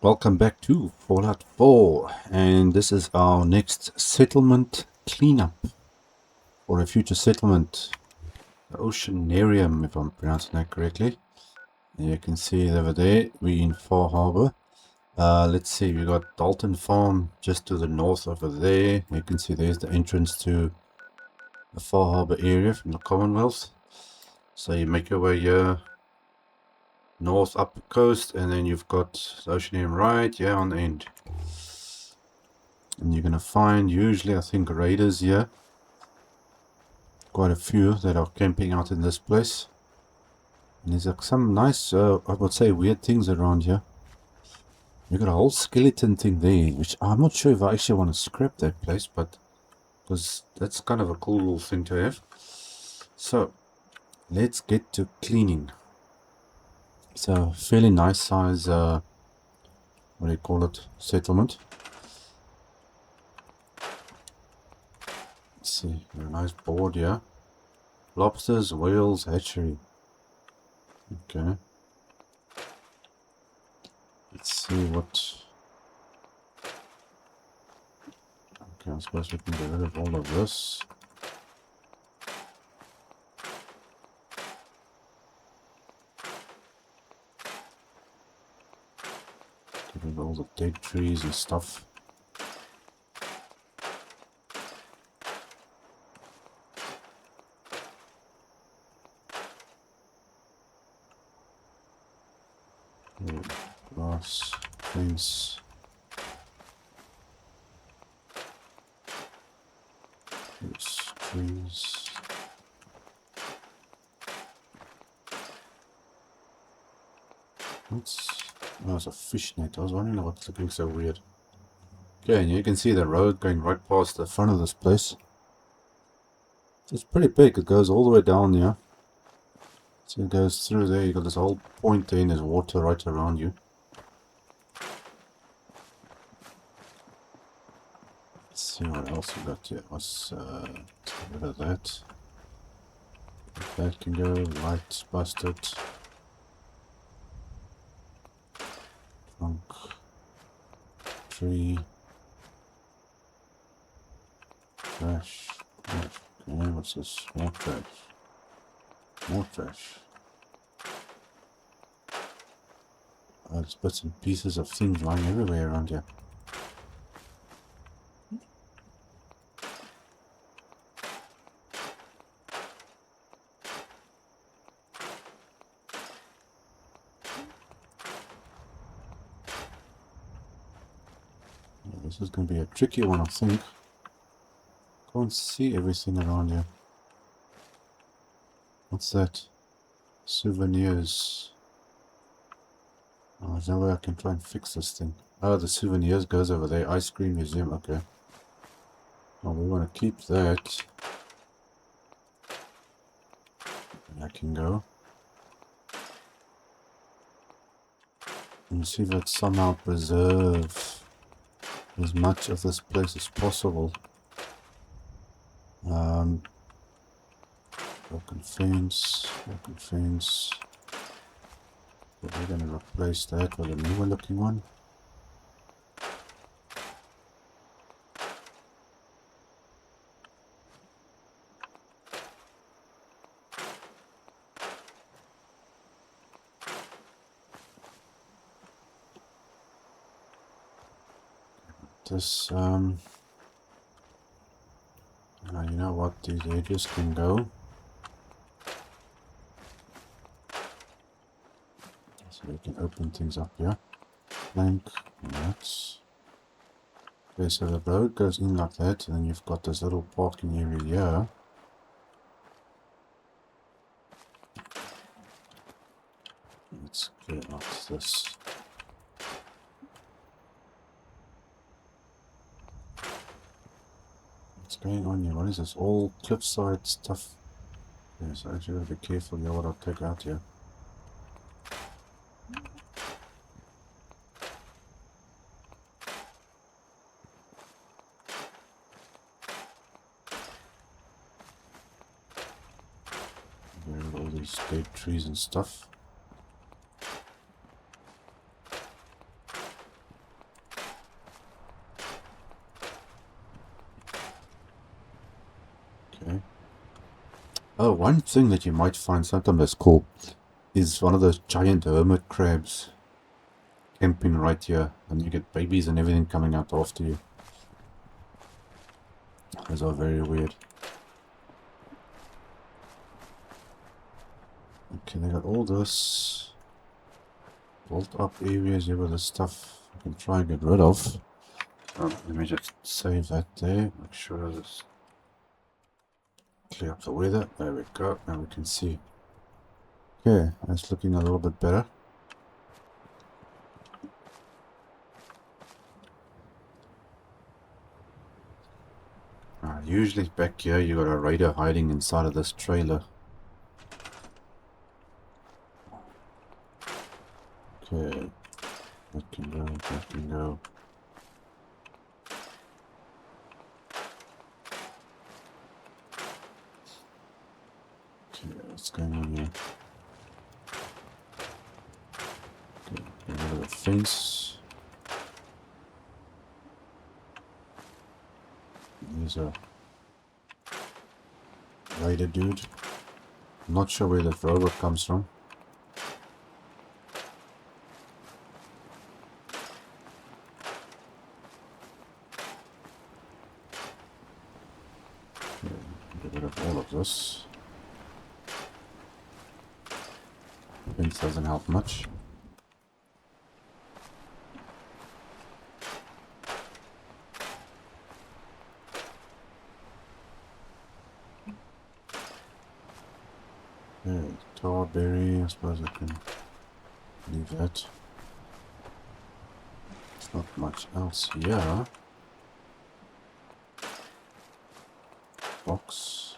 Welcome back to Fallout 4, and this is our next settlement cleanup for a future settlement, the Oceanarium, if I'm pronouncing that correctly. And you can see it over there, we're in Far Harbor. Let's see, we got Dalton Farm just to the north over there. You can see there's the entrance to the Far Harbor area from the Commonwealth. So you make your way here, north up the coast, and then you've got the Oceanarium right here on the end. And you're gonna find usually, I think, raiders here. Quite a few that are camping out in this place. And there's like some nice, I would say, weird things around here. You got a whole skeleton thing there, which I'm not sure if I actually want to scrap that place, but because that's kind of a cool little thing to have. So let's get to cleaning. It's a fairly nice size, what do you call it, settlement. Let's see, got a nice board here. Lobsters, whales, hatchery. Okay. Let's see what... Okay, I suppose we can get rid of all of this. Get rid of all the dead trees and stuff. Grass, fence. There's trees. Oh, it's a fish net. I was wondering what's looking so weird. Okay, and you can see the road going right past the front of this place. It's pretty big. It goes all the way down here. So it goes through there. You got this whole point there, and there's water right around you. Let's see what else we got here. Let's get rid of that. That can go. Lights busted. Trunk. Tree. Trash. Okay, what's this? More trash. More trash. There's bits and pieces of things lying everywhere around here. This is going to be a tricky one, I think. Can't see everything around here. What's that? Souvenirs. Oh, there's no way I can try and fix this thing. Oh, the souvenirs goes over there. Ice cream museum, okay. Well, we want to keep that. And I can go. And see if I somehow preserve as much of this place as possible. Broken fence, broken fence. But we're going to replace that with a newer looking one. This, you know what, these edges can go. So we can open things up here. Plank, nuts. Okay, so the road goes in like that, and then you've got this little parking area here. Let's clear out this. What's going on here? What is this? All cliffside stuff. Yes, I should be careful here what I'll take out here. All these dead trees and stuff. Oh, one thing that you might find sometimes that's cool is one of those giant hermit crabs camping right here, and you get babies and everything coming out after you. Those are very weird. Okay, they got all this built up areas here with the stuff I can try and get rid of. Let me just save that there. Make sure this clear up the weather. There we go. Now we can see. Okay, that's looking a little bit better. Usually back here you got a raider hiding inside of this trailer. Okay, that can go, that can go. Okay, what's going on here? Okay, get rid of the fence. There's a raider dude. I'm not sure where that robot comes from. Okay, get rid of all of this. Fence doesn't help much. Okay, tarberry, I suppose I can leave that. There's not much else here. Box.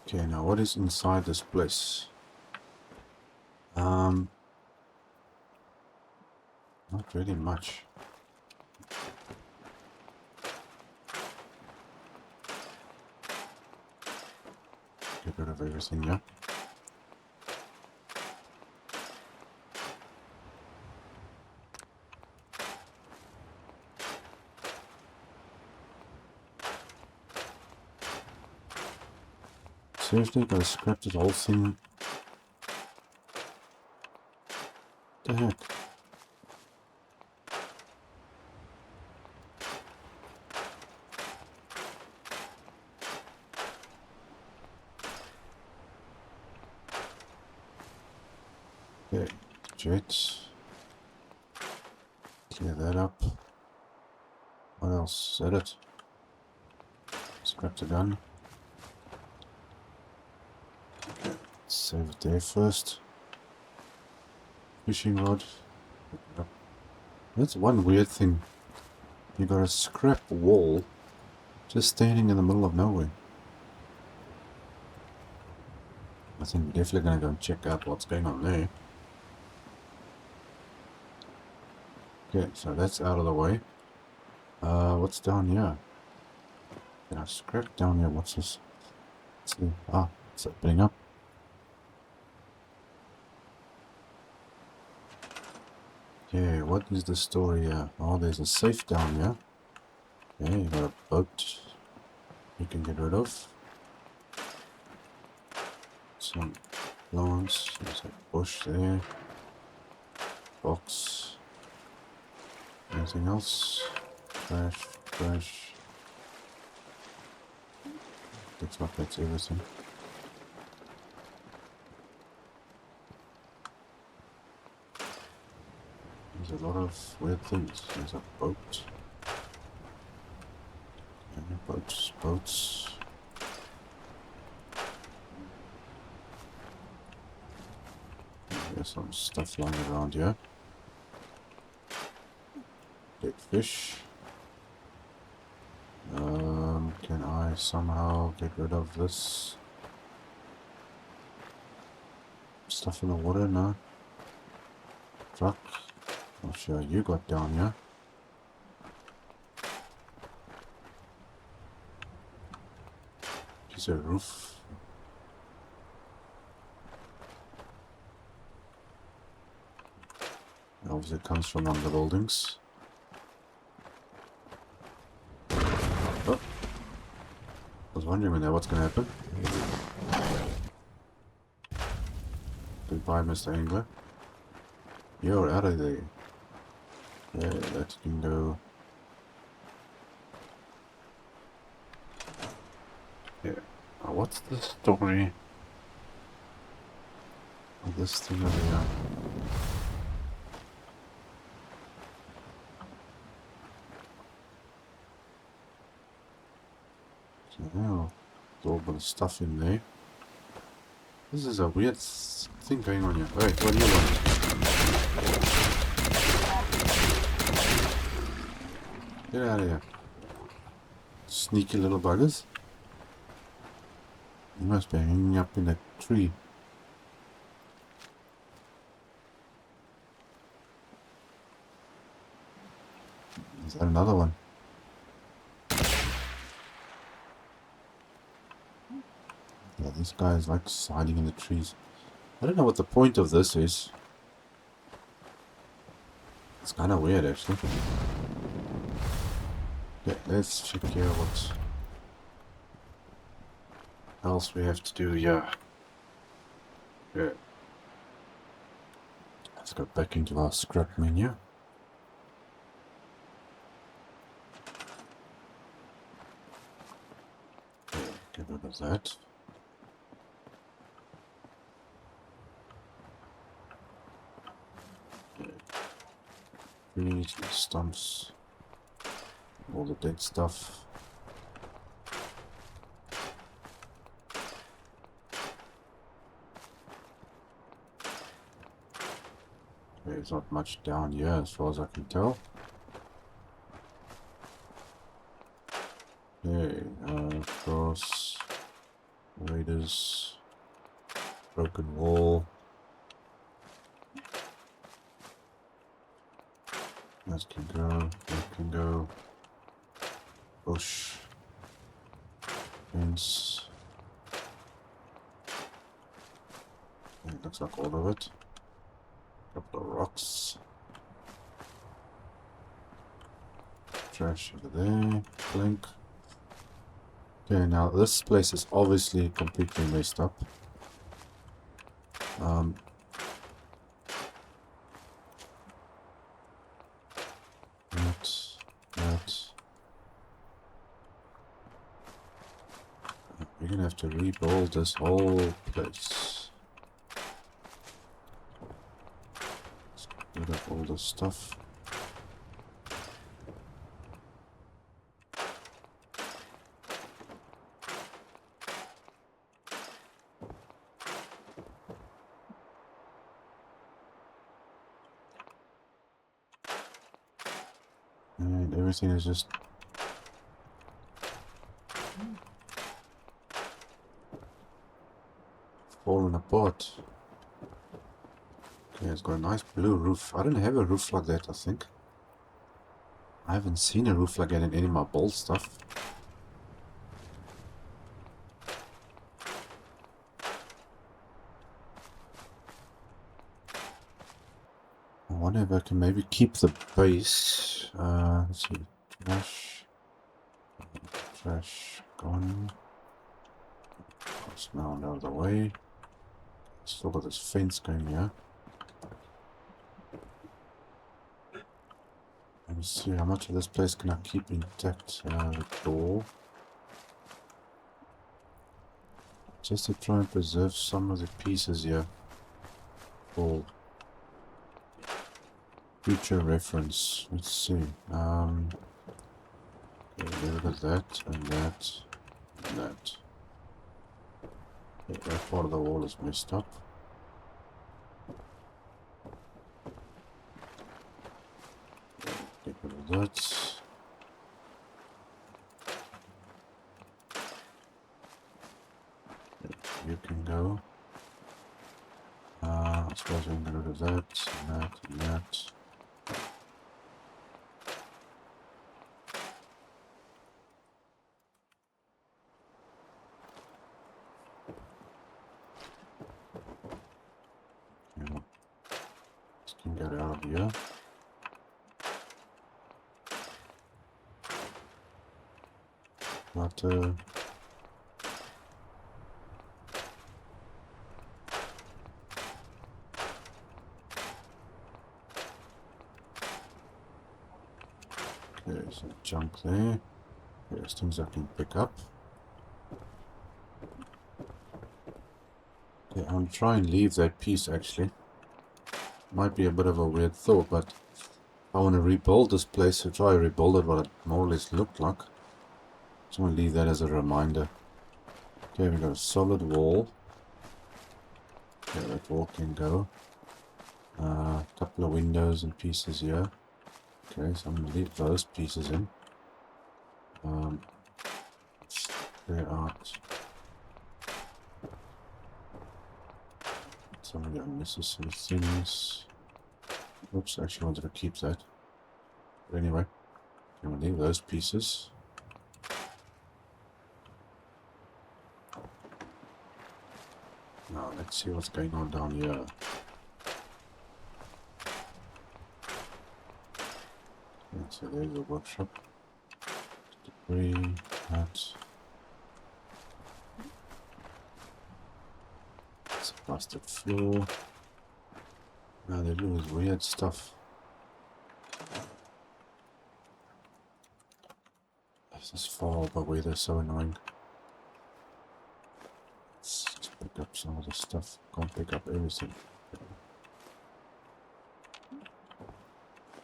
Okay, now what is inside this place? Not really much. Get rid of everything, yeah. Seriously, gotta scrap this whole thing. What the heck? Okay, jets. Clear that up. What else? Is that it? Scrap the gun. Save it there first. Fishing rod. That's one weird thing. You got a scrap wall just standing in the middle of nowhere. I think we're definitely gonna go and check out what's going on there. Okay, so that's out of the way. What's down here? Can I scrap down here? What's this? Let's see. Ah, it's opening up. Okay, what is the story here? Oh, there's a safe down here. Okay, you got a boat you can get rid of. Some plants. There's a bush there. Box. Anything else? Trash, trash. Looks like that's everything. There's a lot of weird things. There's a boat. And boats. There's some stuff lying around here. Dead fish. Can I somehow get rid of this stuff in the water? No. Truck. Not sure you got down here. Piece of roof. Obviously it comes from one of the buildings. wondering when that what's gonna happen. Goodbye, Mr. Angler. You're out of there. Yeah, that can go. Yeah. What's the story of this thing over here? So now, there's all the stuff in there. This is a weird thing going on here. Wait, what do you want? Get out of here. Sneaky little buggers. You must be hanging up in that tree. Is that another one? Yeah, this guy is like hiding in the trees. I don't know what the point of this is. It's kind of weird, actually. Yeah, let's check here what else we have to do here. Yeah. Let's go back into our scrap menu. Okay, get rid of that. Trees, stumps, all the dead stuff. There's not much down here as far as I can tell. Okay, cross, raiders, broken wall. That can go, that can go. Bush, fence. It looks like all of it. Couple of rocks. Trash over there. Blink. Okay, now this place is obviously completely messed up. That. We're gonna have to rebuild this whole place. Let's get rid of all this stuff. And everything is just falling apart. Okay, it's got a nice blue roof. I don't have a roof like that, I think. I haven't seen a roof like that in any of my bold stuff. I wonder if I can maybe keep the base. Let's see. Trash gone. It's now out of the way. Still got this fence going here. Let me see how much of this place can I keep intact. The door. Just to try and preserve some of the pieces here for future reference. Let's see. Okay, look at that and that and that. Okay, that part of the wall is messed up. Get rid of that. You can go. I suppose I'm going to do that and that and that. Okay. This can get out of here. Butter. There's some junk there. There's things I can pick up. Okay, I'll try and leave that piece actually. Might be a bit of a weird thought, but I want to rebuild this place, so try to rebuild it what it more or less looked like. Just want to leave that as a reminder. Okay, we got a solid wall. Okay, that wall can go. A couple of windows and pieces here. Okay, so I'm going to leave those pieces in. Let's clear out some of the unnecessary things. Oops, I actually wanted to keep that. But anyway, I'm going to leave those pieces. Now, let's see what's going on down here. Okay, so there's the workshop. Debris, that. It's a plastic floor. Now they do this weird stuff. This is far away, they're so annoying. Let's just pick up some of the stuff. Can't pick up everything.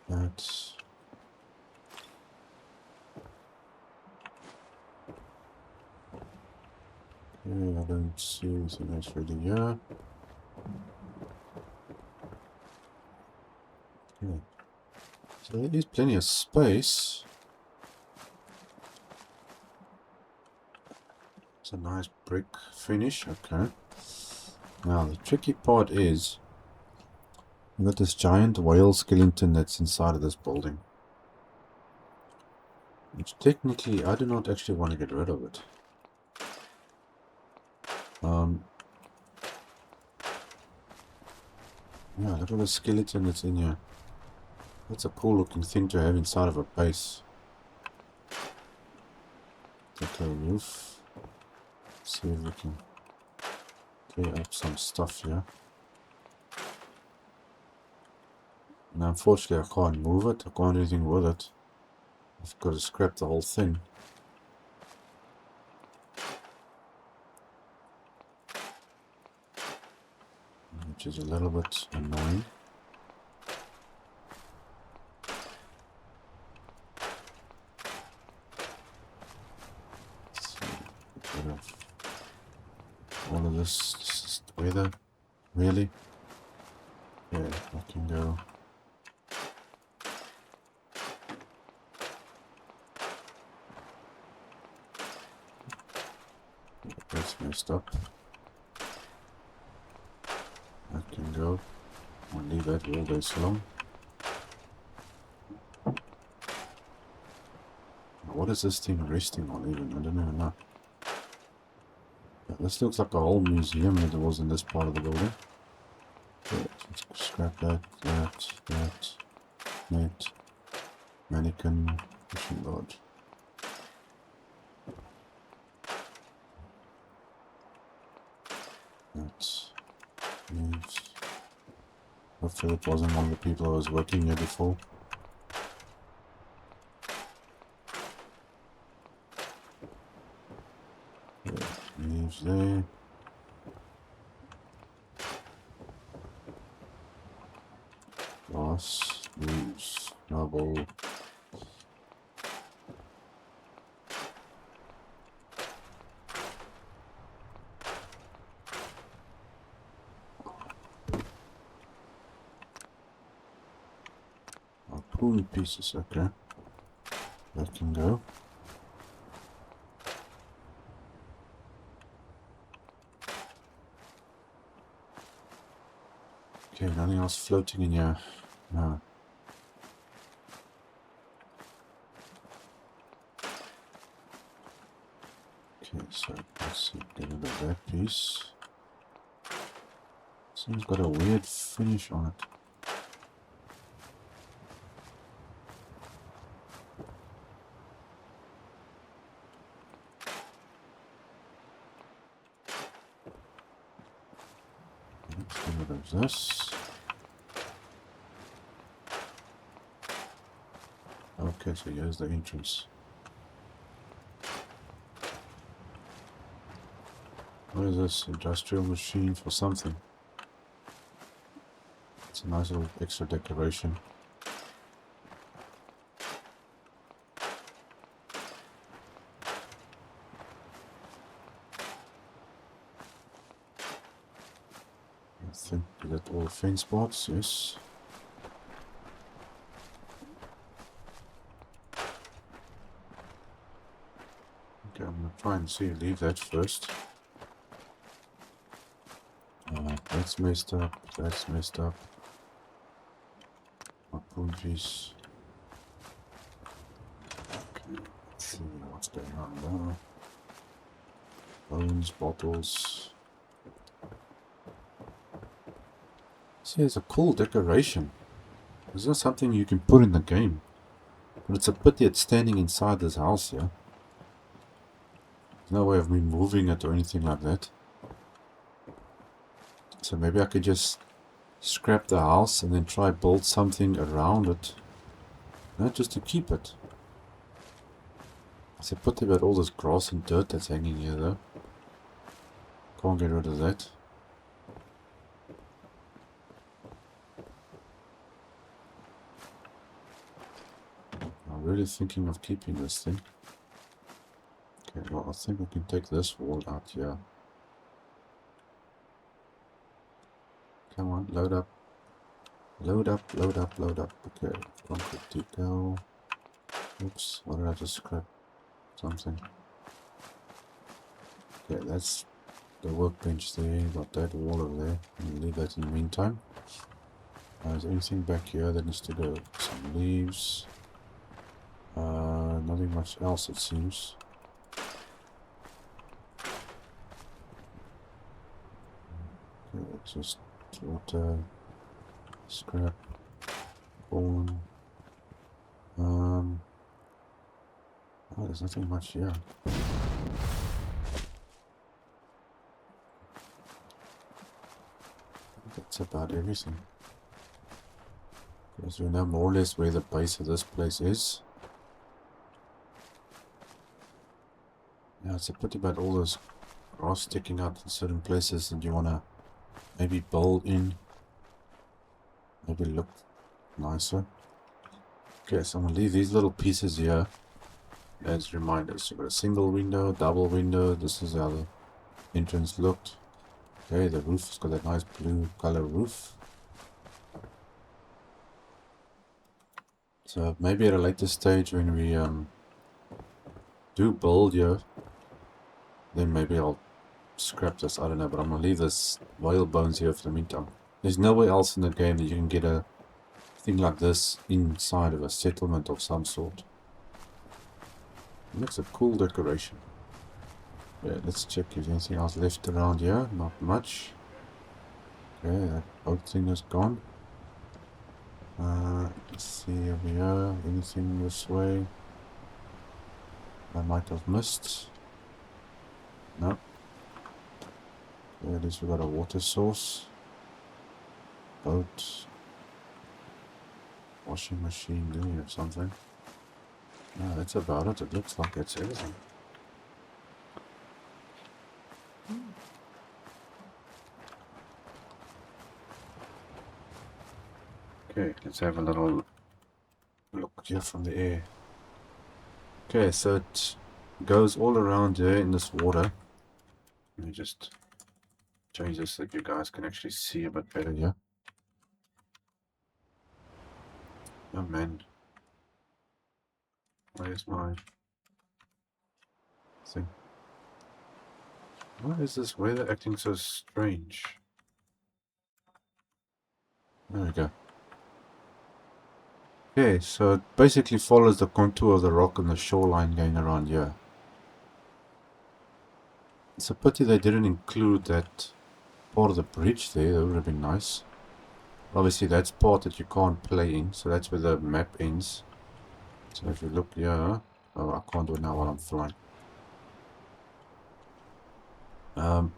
That's okay, I don't see anything else really here. Okay. So there is plenty of space. It's a nice brick finish, okay. Now the tricky part is we've got this giant whale skeleton that's inside of this building. Which technically I do not actually want to get rid of it. Yeah, look at the skeleton that's in here. That's a cool looking thing to have inside of a base. Take a roof. See if we can clear up some stuff here. Now unfortunately I can't move it, I can't do anything with it. I've got to scrap the whole thing. Which is a little bit annoying. Let's see, get rid of all of this. This is weather. Really? Yeah, I can go. That's messed up. I can go. I'll leave that all day so long. What is this thing resting on even? I don't even know. Yeah, this looks like a whole museum that was in this part of the building. Okay, let's scrap that, net, mannequin, fishing rod. That leaves. Hopefully it wasn't one of the people who was working here before. Okay, leaves there. Glass, leaves, marble. Harpoon pieces, okay. That can go. Okay, nothing else floating in here. No. Okay, so let's see, get rid of that piece. This thing's got a weird finish on it. Let's get rid of this. Okay, so here's the entrance. What is this? Industrial machine for something. It's a nice little extra decoration. I think that all fence boards, yes. Okay, I'm gonna try and see, leave that first. That's messed up, that's messed up. Apologies. Okay, let's see what's going on there. Bones, bottles. See, it's a cool decoration. Is this something you can put in the game? But it's a pity it's standing inside this house here. There's no way of me moving it or anything like that. So maybe I could just scrap the house and then try build something around it. Not just to keep it. It's a pity about all this grass and dirt that's hanging here though. Can't get rid of that. I'm really thinking of keeping this thing. Okay, well I think we can take this wall out here. Come on, load up. Load up, load up, load up. Okay, concrete decal. Oops, what did I just scrap? Something. Okay, that's the workbench there. Got that wall over there. I'll leave that in the meantime. Is there anything back here that needs to go? Some leaves. Nothing much else it seems. Okay, just water, scrap, corn. Oh, there's nothing much here. That's about everything. Because we know more or less where the base of this place is. Yeah, it's a pity about all this grass sticking out in certain places that you want to maybe build in. Maybe look nicer. Okay, so I'm going to leave these little pieces here as reminders. So we've got a single window, double window. This is how the entrance looked. Okay, the roof's got that nice blue color roof. So maybe at a later stage when we do build here, then maybe I'll scrap this, I don't know, but I'm gonna leave this whale bones here for the meantime. There's nowhere else in the game that you can get a thing like this inside of a settlement of some sort. It makes a cool decoration. Yeah, let's check if there's anything else left around here. Not much. Okay, that boat thing is gone. Let's see over here. Anything this way I might have missed? No. Yeah, at least we got a water source. Boat. Washing machine, do we have something? No, that's about it. It looks like that's everything. Okay, let's have a little look here from the air. Okay, so it goes all around here in this water. Let me just change this so that you guys can actually see a bit better here. Oh man. Where's my thing? Why is this weather acting so strange? There we go. Okay, so it basically follows the contour of the rock and the shoreline going around here. It's a pity they didn't include that part of the bridge there. That would have been nice. Obviously that's part that you can't play in, so that's where the map ends. So if you look here, oh, I can't do it now while I'm flying. And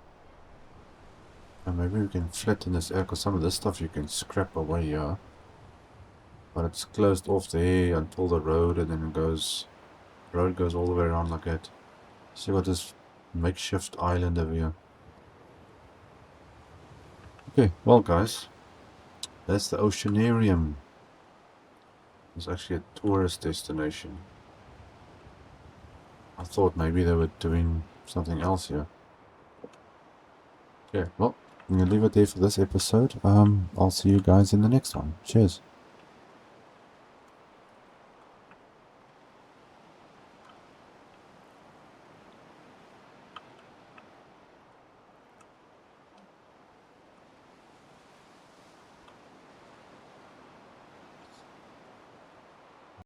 maybe we can flatten this out, because some of this stuff you can scrap away here. But it's closed off there until the road, and then it goes, the road goes all the way around like that. So you got this makeshift island over here. Okay, well guys, that's the Oceanarium. It's actually a tourist destination. I thought maybe they were doing something else here. Okay, well, I'm gonna leave it there for this episode. I'll see you guys in the next one. Cheers.